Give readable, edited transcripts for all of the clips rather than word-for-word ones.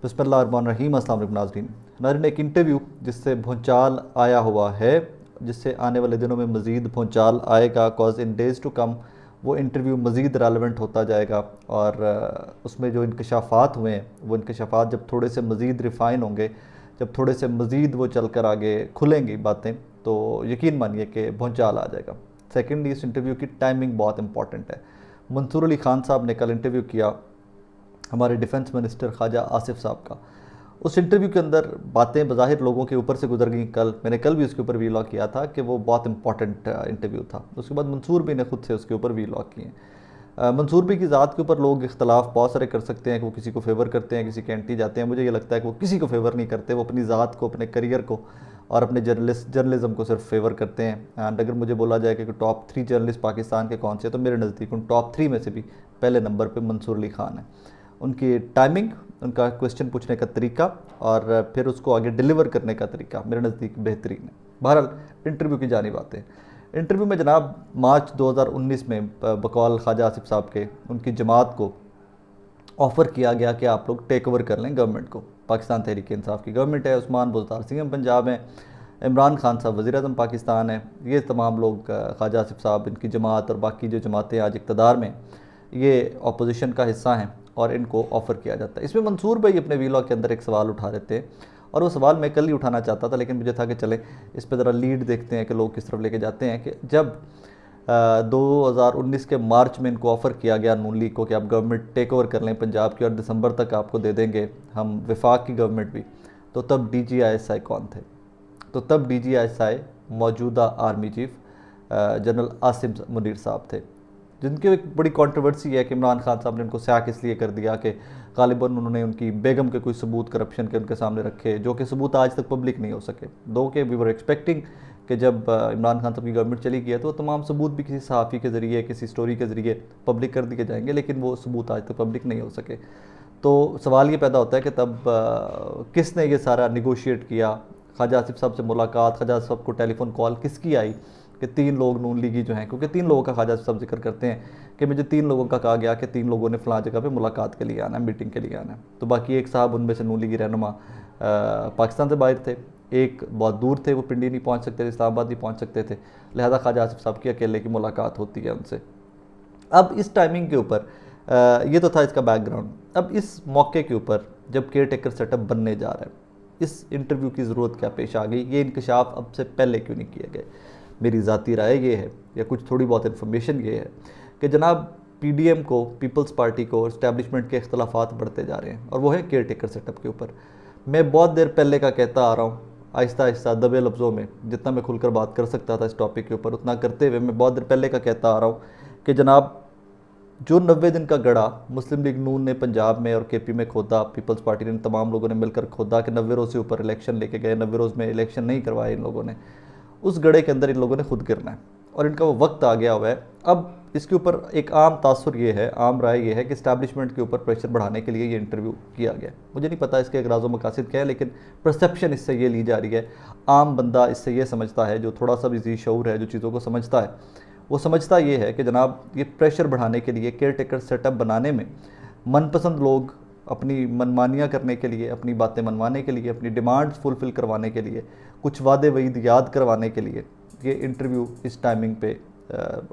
बिस्मिल्लाहिर्रहमानिर्रहीम। अस्सलाम वालेकुम नाज़रीन। नाज़रीन, एक इंटरव्यू जिससे भूचाल आया हुआ है, जिससे आने वाले दिनों में मज़ीद भूचाल आएगा, cause in days to come वो इंटरव्यू मज़ीद रेलेवेंट होता जाएगा। और उसमें जो इंकशाफात हुए हैं, वो इंकशाफात जब थोड़े से मज़ीद रिफ़ाइन होंगे, जब थोड़े से मज़ीद वो चल कर आगे खुलेंगी बातें, तो यकीन मानिए कि भूचाल आ जाएगा। सेकेंडली, इस इंटरव्यू की टाइमिंग बहुत इंपॉर्टेंट है। मंसूर अली खान साहब ने कल इंटरव्यू किया हमारे डिफेंस मिनिस्टर ख्वाजा आसिफ साहब का। उस इंटरव्यू के अंदर बातें बज़ाहिर लोगों के ऊपर से गुजर गई। मैंने कल भी उसके ऊपर वीलॉग किया था कि वो बहुत इंपॉर्टेंट इंटरव्यू था। उसके बाद मंसूर भी ने खुद से उसके ऊपर वीलॉग किए। मंसूर भी की ज़ात के ऊपर लोग इख्तलाफ बहुत सारे कर सकते हैं कि वो किसी को फेवर करते हैं, किसी के एंटी जाते हैं। मुझे ये लगता है कि वो किसी को फेवर नहीं करते, वो अपनी ज़ात को, अपने करियर को और अपने जर्नलिज्म को सिर्फ फेवर करते हैं। एंड अगर मुझे बोला जाए कि टॉप 3 जर्नलिस्ट पाकिस्तान के कौन से, तो मेरे नज़दीक उन टॉप 3 में से भी पहले नंबर पर मंसूर अली खान है। उनकी टाइमिंग, उनका क्वेश्चन पूछने का तरीका और फिर उसको आगे डिलीवर करने का तरीका मेरे नज़दीक बेहतरीन है। बहरहाल, इंटरव्यू की जानी बातें। इंटरव्यू में जनाब मार्च 2019 में बकौल ख्वाजा आसिफ साहब के उनकी जमात को ऑफ़र किया गया कि आप लोग टेक ओवर कर लें गवर्नमेंट को। पाकिस्तान तहरीक इंसाफ की गवर्नमेंट है, उस्मान बुज़दार सिंह पंजाब हैं, इमरान खान साहब वज़ीर आज़म पाकिस्तान है। ये तमाम लोग, ख्वाजा आसिफ साहब, इनकी जमात और बाकी जो जमातें आज इक़्तिदार में, ये अपोजिशन का हिस्सा हैं और इनको ऑफ़र किया जाता है। इसमें मंसूर भाई अपने वीलॉग के अंदर एक सवाल उठा रहे थे और वो सवाल मैं कल ही उठाना चाहता था, लेकिन मुझे था कि चले इस पर ज़रा लीड देखते हैं कि लोग किस तरफ लेके जाते हैं। कि जब 2019 के मार्च में इनको ऑफ़र किया गया नून लीग को कि आप गवर्नमेंट टेक ओवर कर लें पंजाब की और दिसंबर तक आपको दे देंगे हम विफाक की गवर्नमेंट भी, तो तब DGISI कौन थे? तो तब DGISI मौजूदा army chief general Asim Munir साहब थे, जिनकी एक बड़ी कंट्रोवर्सी है कि इमरान खान साहब ने उनको सैक इसलिए कर दिया कि गालिबन उन्होंने उनकी बेगम के कोई सबूत करप्शन के उनके सामने रखे, जो कि सबूत आज तक पब्लिक नहीं हो सके। दो के वी वर एक्सपेक्टिंग कि जब इमरान खान साहब की गवर्नमेंट चली गई है तो तमाम सबूत भी किसी सहाफ़ी के ज़रिए, किसी स्टोरी के ज़रिए पब्लिक कर दिए जाएंगे, लेकिन वो सबूत आज तक पब्लिक नहीं हो सके। तो सवाल ये पैदा होता है कि तब किसने ये सारा निगोशिएट किया? ख्वाजा आसिफ साहब से मुलाकात, ख्वाजा आसिफ साहब को टेलीफोन कॉल किसकी आई कि 3 लोग नून लीगी जो हैं, क्योंकि 3 लोगों का ख्वाजा आसिफ साहब जिक्र करते हैं कि मुझे 3 लोगों का कहा गया कि 3 लोगों ने फ़लाँ जगह पे मुलाकात के लिए आना है, मीटिंग के लिए आना है। तो बाकी एक साहब उनमें से नून लीगी रहनुमा पाकिस्तान से बाहर थे, एक बहुत दूर थे, वो पिंडी नहीं पहुँच सकते थे, इस्लामाबाद नहीं पहुँच सकते थे, लिहाजा ख्वाजा आसिफ साहब की अकेले की मुलाकात होती है उनसे। अब इस टाइमिंग के ऊपर ये तो था इसका बैकग्राउंड। अब इस मौके के ऊपर जब केयर टेकर सेटअप बनने जा रहा है, इस इंटरव्यू की ज़रूरत क्या पेश आ गई? ये इंकशाफ अब से पहले क्यों नहीं किए गए? मेरी ज़ाती राय ये है, या कुछ थोड़ी बहुत इन्फॉर्मेशन ये है कि जनाब PDM को, पीपल्स पार्टी को, इस्टेब्लिशमेंट के इख्तलाफात बढ़ते जा रहे हैं और वो है केयर टेकर सेटअप के ऊपर। मैं बहुत देर पहले का कहता आ रहा हूँ, आहिस्ता आहिस्ता दबे लफ्ज़ों में, जितना मैं खुलकर बात कर सकता था इस टॉपिक के ऊपर उतना करते हुए मैं बहुत देर पहले का कहता आ रहा हूँ कि जनाब जो 90 दिन का गड़ा मुस्लिम लीग नून ने पंजाब में और KP में खोदा, पीपल्स पार्टी ने, तमाम लोगों ने मिलकर खोदा कि 90 रोज़ से ऊपर इलेक्शन लेके गए, 90 रोज़ में इलेक्शन नहीं करवाए इन लोगों ने, उस गड़े के अंदर इन लोगों ने खुद गिरना है और इनका वो वक्त आ गया हुआ है। अब इसके ऊपर एक आम तासुर ये है, आम राय ये है कि इस्टेब्लिशमेंट के ऊपर प्रेशर बढ़ाने के लिए ये इंटरव्यू किया गया। मुझे नहीं पता इसके अगराज़ व मकासद क्या है, लेकिन परसेप्शन इससे ये ली जा रही है। आम बंदा इससे ये समझता है, जो थोड़ा सा भी जी शऊर है, जो चीज़ों को समझता है, वो समझता ये है कि जनाब ये प्रेशर बढ़ाने के लिए, केयर टेकर सेटअप बनाने में मनपसंद लोग अपनी मनमानियाँ करने के लिए, अपनी बातें मनवाने के लिए, अपनी डिमांड्स फुलफ़िल करवाने के लिए, कुछ वादे वईद याद करवाने के लिए ये इंटरव्यू इस टाइमिंग पे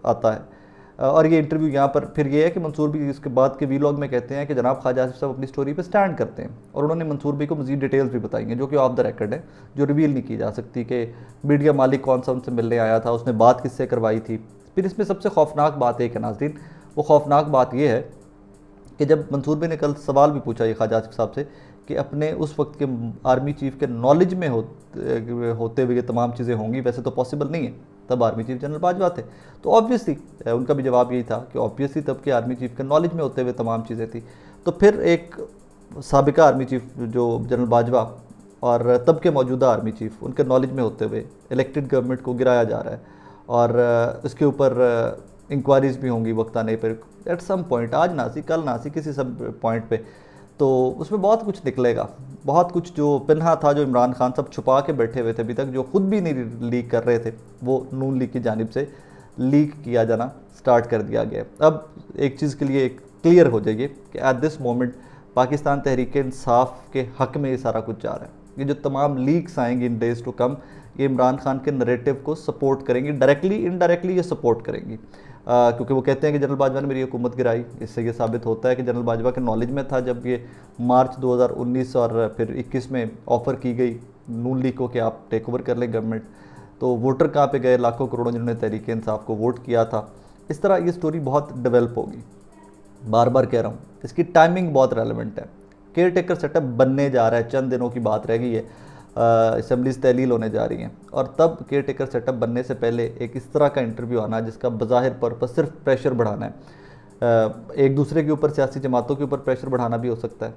आता है। और ये इंटरव्यू यहाँ पर फिर ये है कि मंसूर भी इसके बाद के वीलॉग में कहते हैं कि जनाब ख्वाजा आसिफ साहब अपनी स्टोरी पे स्टैंड करते हैं और उन्होंने मंसूर भाई को मज़ीद डिटेल्स भी बताई हैं जो कि ऑफ द रिकॉर्ड है, जो रिवील नहीं की जा सकती कि मीडिया मालिक कौन सा उनसे मिलने आया था, उसने बात किससे करवाई थी। फिर इसमें सबसे खौफनाक बात एक है नाज़रीन, वो खौफनाक बात ये है कि जब मंसूर भाई ने कल सवाल भी पूछा ये ख्वाजा आसिफ साहब से कि अपने उस वक्त के आर्मी चीफ के नॉलेज में होते हुए ये तमाम चीज़ें होंगी, वैसे तो पॉसिबल नहीं है, तब आर्मी चीफ जनरल बाजवा थे, तो ऑब्वियसली उनका भी जवाब यही था कि ऑब्वियसली तब के आर्मी चीफ के नॉलेज में होते हुए तमाम चीज़ें थी। तो फिर एक साबिका आर्मी चीफ जो जनरल बाजवा और तब के मौजूदा आर्मी चीफ, उनके नॉलेज में होते हुए इलेक्टेड गवर्नमेंट को गिराया जा रहा है और इसके ऊपर इंक्वायरीज़ भी होंगी वक्त आने पर, एट सम पॉइंट, आज ना सी कल ना सी किसी सब पॉइंट पे, तो उसमें बहुत कुछ निकलेगा, बहुत कुछ जो पिन्हा था, जो इमरान खान सब छुपा के बैठे हुए थे अभी तक, जो खुद भी नहीं लीक कर रहे थे, वो नून लीग की जानिब से लीक किया जाना स्टार्ट कर दिया गया। अब एक चीज़ के लिए क्लियर हो जाइए कि at this moment Pakistan Tehreek Insaf के हक़ में ये सारा कुछ जा रहा है। ये जो तमाम लीक्स आएंगी इन डेज़ टू कम, ये इमरान खान के नरेटिव को सपोर्ट करेंगी, डायरेक्टली इनडायरेक्टली ये सपोर्ट करेंगी। क्योंकि वो कहते हैं कि जनरल बाजवा ने मेरी हुकूमत गिराई। इससे ये साबित होता है कि जनरल बाजवा के नॉलेज में था जब ये मार्च 2019 और फिर 21 में ऑफ़र की गई नून लीग को कि आप टेक ओवर कर लें गवर्नमेंट, तो वोटर कहाँ पे गए, लाखों करोड़ों जिन्होंने तहरीक इंसाफ को वोट किया था। इस तरह ये स्टोरी बहुत डेवलप होगी। बार बार कह रहा हूँ, इसकी टाइमिंग बहुत रेलेवेंट है। केयर टेकर सेटअप बनने जा रहा है, चंद दिनों की बात रह गई है, असम्बलीज तहलील होने जा रही हैं, और तब केयर टेकर सेटअप बनने से पहले एक इस तरह का इंटरव्यू आना जिसका बज़ाहिर पर्पस सिर्फ प्रेशर बढ़ाना है, एक दूसरे के ऊपर, सियासी जमातों के ऊपर प्रेशर बढ़ाना भी हो सकता है।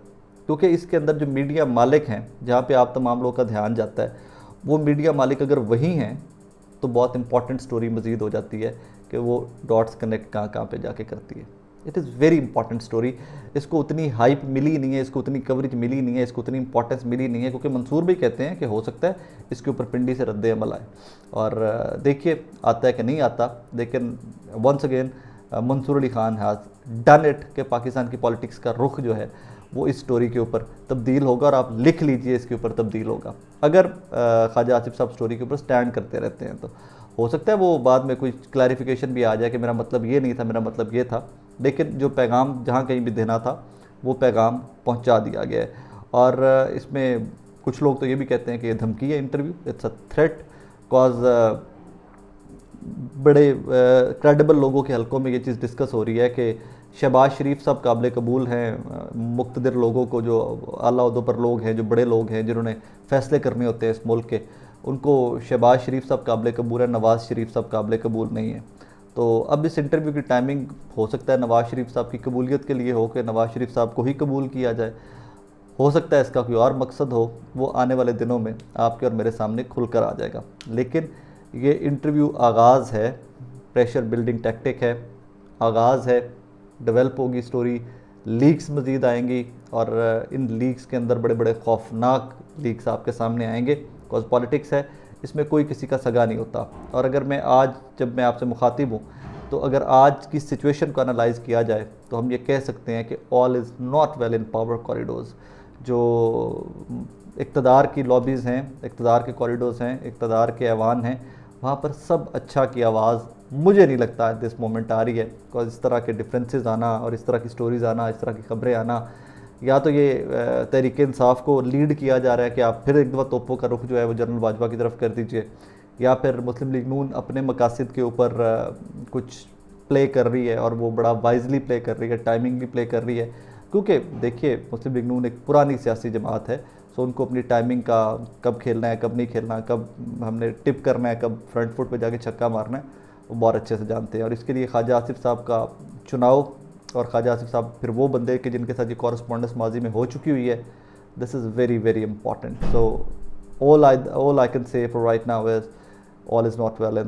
क्योंकि इसके अंदर जो मीडिया मालिक हैं, जहाँ पे आप तमाम लोगों का ध्यान जाता है, वो मीडिया मालिक अगर वही हैं तो बहुत इंपॉर्टेंट स्टोरी मज़ीद हो जाती है कि वो डॉट्स कनेक्ट कहाँ कहाँ पे जाके करती है। It is very important story. इसको उतनी हाइप मिली नहीं है, इसको उतनी कवरेज मिली नहीं है, इसको उतनी इंपॉर्टेंस मिली नहीं है, क्योंकि मंसूर भी कहते हैं कि हो सकता है इसके ऊपर पिंडी से रद्द अमल आए। और देखिए आता है कि नहीं आता। लेकिन once again Mansoor Ali Khan has done it कि पाकिस्तान की पॉलिटिक्स का रुख जो है वो इस स्टोरी के ऊपर तब्दील होगा, और आप लिख लीजिए इसके ऊपर तब्दील होगा। अगर ख्वाजा आसिफ साहब स्टोरी के ऊपर स्टैंड करते रहते हैं तो हो सकता है वो बाद में कोई क्लैरिफिकेशन भी आ जाए कि मेरा मतलब ये नहीं था, मेरा मतलब ये था। लेकिन जो पैगाम जहाँ कहीं भी देना था वो पैगाम पहुँचा दिया गया है। और इसमें कुछ लोग तो ये भी कहते हैं कि ये धमकी है interview, it's a threat, cause बड़े क्रेडिबल लोगों के हलकों में ये चीज़ डिस्कस हो रही है कि शहबाज शरीफ साहब काबिल कबूल हैं, मुक़्तदिर लोगों को, जो आला ओहदों पर लोग हैं, जो बड़े लोग हैं, जिन्होंने फ़ैसले करने होते हैं इस मुल्क के, उनको शहबाज शरीफ साहब काबिल कबूल है, नवाज़ शरीफ साहब काबिल कबूल नहीं है। तो अब इस इंटरव्यू की टाइमिंग हो सकता है नवाज़ शरीफ साहब की कबूलियत के लिए हो कि नवाज़ शरीफ साहब को ही कबूल किया जाए, हो सकता है इसका कोई और मकसद हो, वो आने वाले दिनों में आपके और मेरे सामने खुलकर आ जाएगा। लेकिन ये इंटरव्यू आगाज़ है, प्रेशर बिल्डिंग टैक्टिक है, आगाज़ है, डेवलप होगी स्टोरी, लीक्स मज़ीद आएंगी, और इन लीक्स के अंदर बड़े बड़े खौफनाक लीक्स आपके सामने आएंगे। बिकॉज पॉलिटिक्स है, इसमें कोई किसी का सगा नहीं होता। और अगर मैं आज, जब मैं आपसे मुखातिब हूँ, तो अगर आज की सिचुएशन को एनालाइज़ किया जाए तो हम ये कह सकते हैं कि all is not well in power corridors. जो इक़्तिदार की लॉबीज़ हैं, इक़्तिदार के कॉरिडोर्स हैं, इक़्तिदार के ऐवान हैं, वहाँ पर सब अच्छा की आवाज़ मुझे नहीं लगता है दिस मोमेंट आ रही है। बिकॉज इस तरह के डिफरेंसेस आना और इस तरह की स्टोरीज़ आना, इस तरह की खबरें आना, या तो ये तहरीक इंसाफ को लीड किया जा रहा है कि आप फिर एक दफ़ा तोपों का रुख जो है वो जनरल बाजवा की तरफ कर दीजिए, या फिर मुस्लिम लीग नून अपने मकासद के ऊपर कुछ प्ले कर रही है, और वो बड़ा वाइजली प्ले कर रही है, टाइमिंगली प्ले कर रही है। क्योंकि देखिए, मुस्लिम लीग नून एक पुरानी सियासी जमात है, सो उनको अपनी टाइमिंग का, कब खेलना है, कब नहीं खेलना, कब हमने टिप करना है, कब फ्रंट फुट पे जाके छक्का मारना है, वो बहुत अच्छे से जानते हैं। और इसके लिए ख्वाजा आसिफ साहब का चुनाव, और ख्वाजा आसिफ साहब फिर वो बंदे कि जिनके साथ ये कॉरस्पॉन्डेंस माजी में हो चुकी हुई है, this is very very important. So all I can say for right now is all is not well in